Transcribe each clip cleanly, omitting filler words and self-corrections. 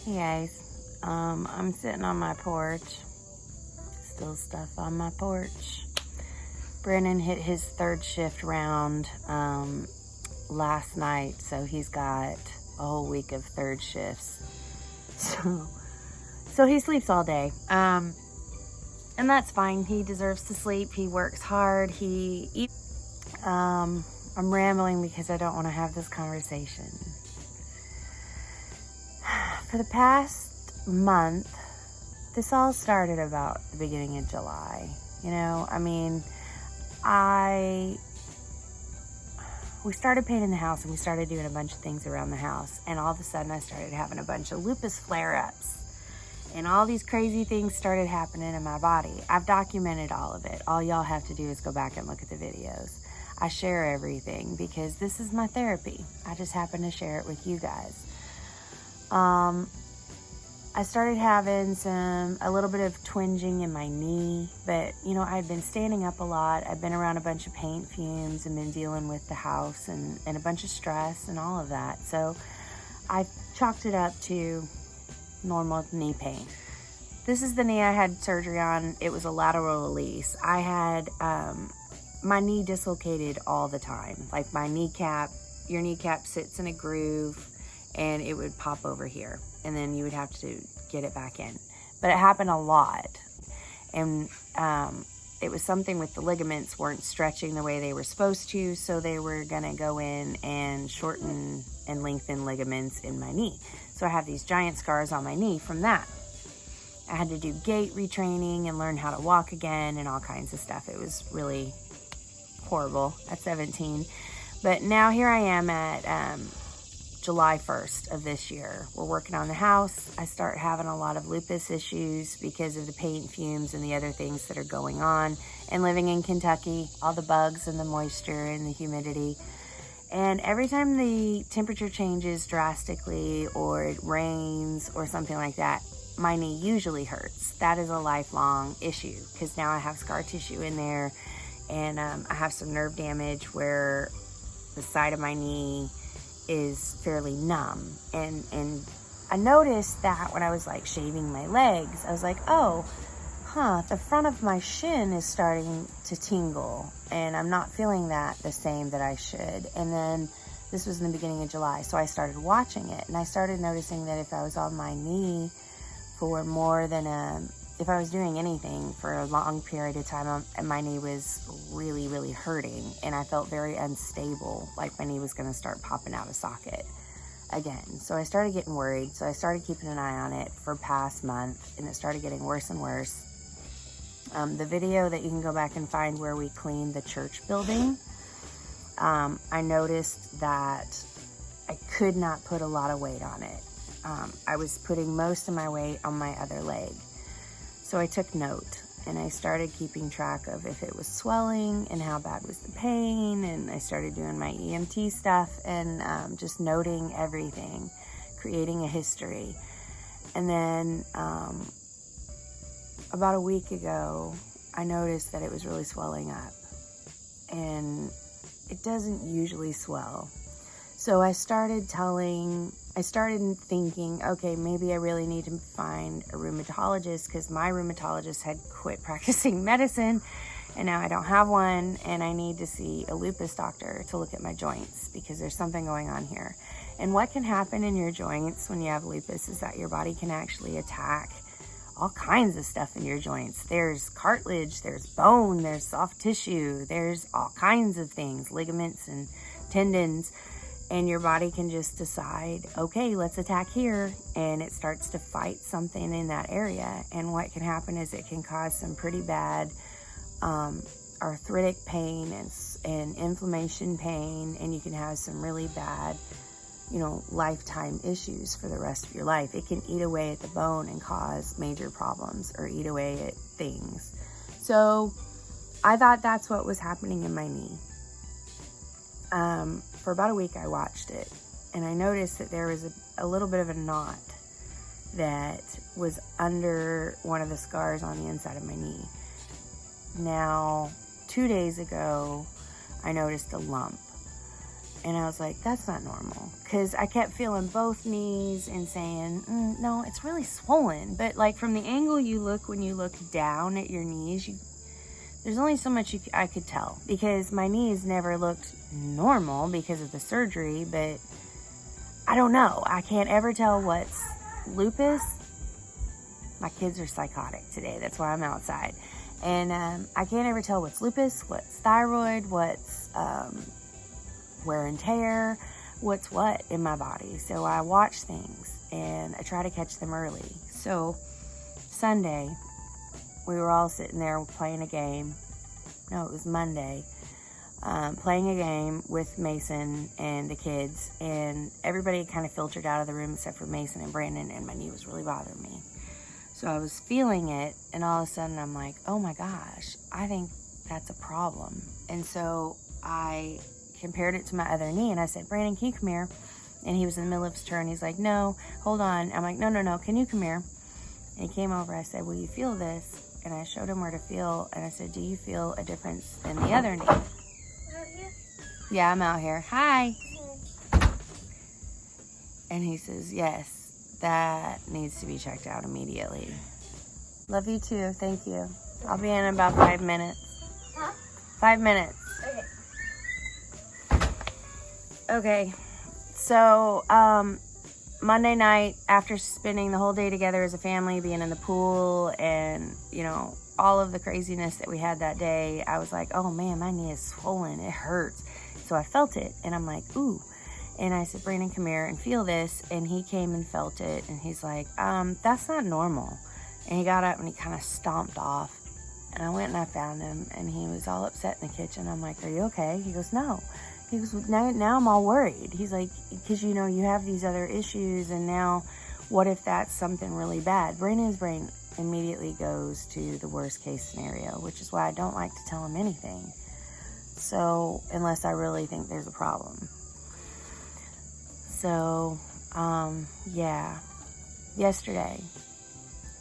Hey guys, I'm sitting on my porch, still stuff on my porch. Brennan hit his third shift round last night, so he's got a whole week of third shifts. So he sleeps all day, and that's fine. He deserves to sleep. He works hard. He eats. I'm rambling because I don't want to have this conversation. For the past month, this all started about the beginning of July. You know, I mean, we started painting the house and we started doing a bunch of things around the house. And all of a sudden I started having a bunch of lupus flare-ups. And all these crazy things started happening in my body. I've documented all of it. All y'all have to do is go back and look at the videos. I share everything because this is my therapy. I just happen to share it with you guys. I started having a little bit of twinging in my knee, but you know, I'd been standing up a lot. I've been around a bunch of paint fumes and been dealing with the house and a bunch of stress and all of that. So I chalked it up to normal knee pain. This is the knee I had surgery on. It was a lateral release. I had, my knee dislocated all the time. Like my kneecap, your kneecap sits in a groove and it would pop over here and then you would have to get it back in. But it happened a lot. And it was something with the ligaments weren't stretching the way they were supposed to, so they were gonna go in and shorten and lengthen ligaments in my knee. So I have these giant scars on my knee from that. I had to do gait retraining and learn how to walk again and all kinds of stuff. It was really horrible at 17. But now here I am at July 1st of this year. We're working on the house. I start having a lot of lupus issues because of the paint fumes and the other things that are going on. And living in Kentucky, all the bugs and the moisture and the humidity. And every time the temperature changes drastically or it rains or something like that, my knee usually hurts. That is a lifelong issue because now I have scar tissue in there and I have some nerve damage where the side of my knee is fairly numb. And I noticed that when I was like shaving my legs, I was like, oh, the front of my shin is starting to tingle and I'm not feeling that the same that I should. And then this was in the beginning of July, so I started watching it and I started noticing that if I was on my knee for more than if I was doing anything for a long period of time, my knee was really, really hurting and I felt very unstable, like my knee was gonna start popping out of socket again. So I started getting worried. So I started keeping an eye on it for past month and it started getting worse and worse. The video that you can go back and find where we cleaned the church building, I noticed that I could not put a lot of weight on it. I was putting most of my weight on my other leg. So I took note and I started keeping track of if it was swelling and how bad was the pain. And I started doing my EMT stuff and just noting everything, creating a history. And then about a week ago, I noticed that it was really swelling up and it doesn't usually swell. So I started thinking, okay, maybe I really need to find a rheumatologist because my rheumatologist had quit practicing medicine and now I don't have one and I need to see a lupus doctor to look at my joints because there's something going on here. And what can happen in your joints when you have lupus is that your body can actually attack all kinds of stuff in your joints. There's cartilage, there's bone, there's soft tissue, there's all kinds of things, ligaments and tendons. And your body can just decide, okay, let's attack here. And it starts to fight something in that area. And what can happen is it can cause some pretty bad arthritic pain and inflammation pain. And you can have some really bad, lifetime issues for the rest of your life. It can eat away at the bone and cause major problems or eat away at things. So I thought that's what was happening in my knee. For about a week I watched it and I noticed that there was a little bit of a knot that was under one of the scars on the inside of my knee. Now, 2 days ago, I noticed a lump And I was like, that's not normal. Because I kept feeling both knees and saying, no, it's really swollen. But like from the angle you look when you look down at your knees, there's only so much I could tell. Because my knees never looked normal because of the surgery. But I don't know. I can't ever tell what's lupus. My kids are psychotic today. That's why I'm outside. And I can't ever tell what's lupus, what's thyroid, what's wear and tear, what's what in my body. So I watch things and I try to catch them early. So Sunday, we were all sitting there playing a game. No, it was Monday. Playing a game with Mason and the kids, and everybody kind of filtered out of the room except for Mason and Brandon, and my knee was really bothering me. So I was feeling it, and all of a sudden I'm like, oh my gosh, I think that's a problem. And so I compared it to my other knee, and I said, Brandon, can you come here? And he was in the middle of his turn. He's like, no, hold on. I'm like, no, can you come here? And he came over. I said, will you feel this? And I showed him where to feel, and I said, do you feel a difference in the other knee? Out here? Yeah, I'm out here. Hi. And he says, yes. That needs to be checked out immediately. Love you too. Thank you. I'll be in about 5 minutes. Huh? 5 minutes. Okay. Okay. So, Monday night, after spending the whole day together as a family, being in the pool and, all of the craziness that we had that day, I was like, oh man, my knee is swollen. It hurts. So I felt it and I'm like, ooh. And I said, Brandon, come here and feel this. And he came and felt it. And he's like, that's not normal. And he got up and he kind of stomped off. And I went and I found him. And he was all upset in the kitchen. I'm like, are you okay? He goes, no. He goes, now I'm all worried. He's like, because, you have these other issues. And now what if that's something really bad? Brandon's brain immediately goes to the worst case scenario, which is why I don't like to tell him anything. So unless I really think there's a problem. So, yeah, yesterday,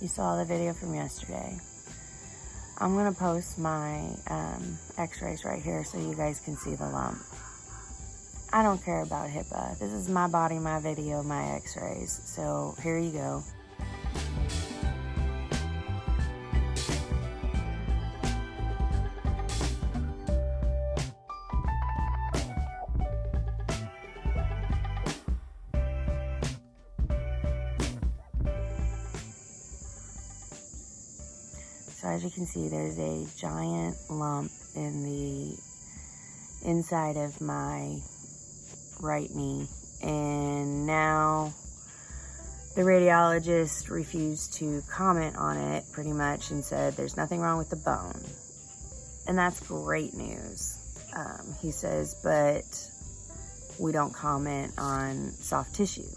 you saw the video from yesterday. I'm going to post my x-rays right here so you guys can see the lump. I don't care about HIPAA. This is my body, my video, my x-rays. So here you go. So as you can see, there's a giant lump in the inside of my right knee. And now the radiologist refused to comment on it pretty much and said there's nothing wrong with the bone. And that's great news. He says, but we don't comment on soft tissue.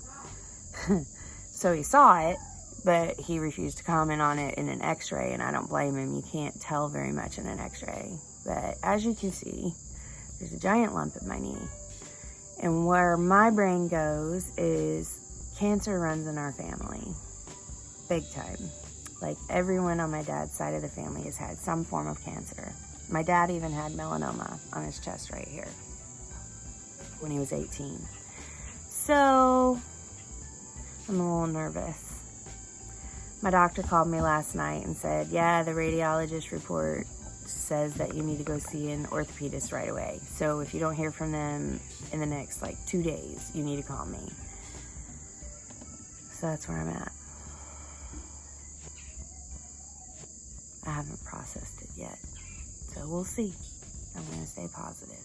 So he saw it, but he refused to comment on it in an x-ray, and I don't blame him. You can't tell very much in an x-ray. But as you can see, there's a giant lump in my knee. And where my brain goes is cancer runs in our family. Big time. Like everyone on my dad's side of the family has had some form of cancer. My dad even had melanoma on his chest right here when he was 18. So I'm a little nervous. My doctor called me last night and said, yeah, the radiologist report says that you need to go see an orthopedist right away. So if you don't hear from them in the next 2 days, you need to call me. So that's where I'm at. I haven't processed it yet. So we'll see. I'm going to stay positive.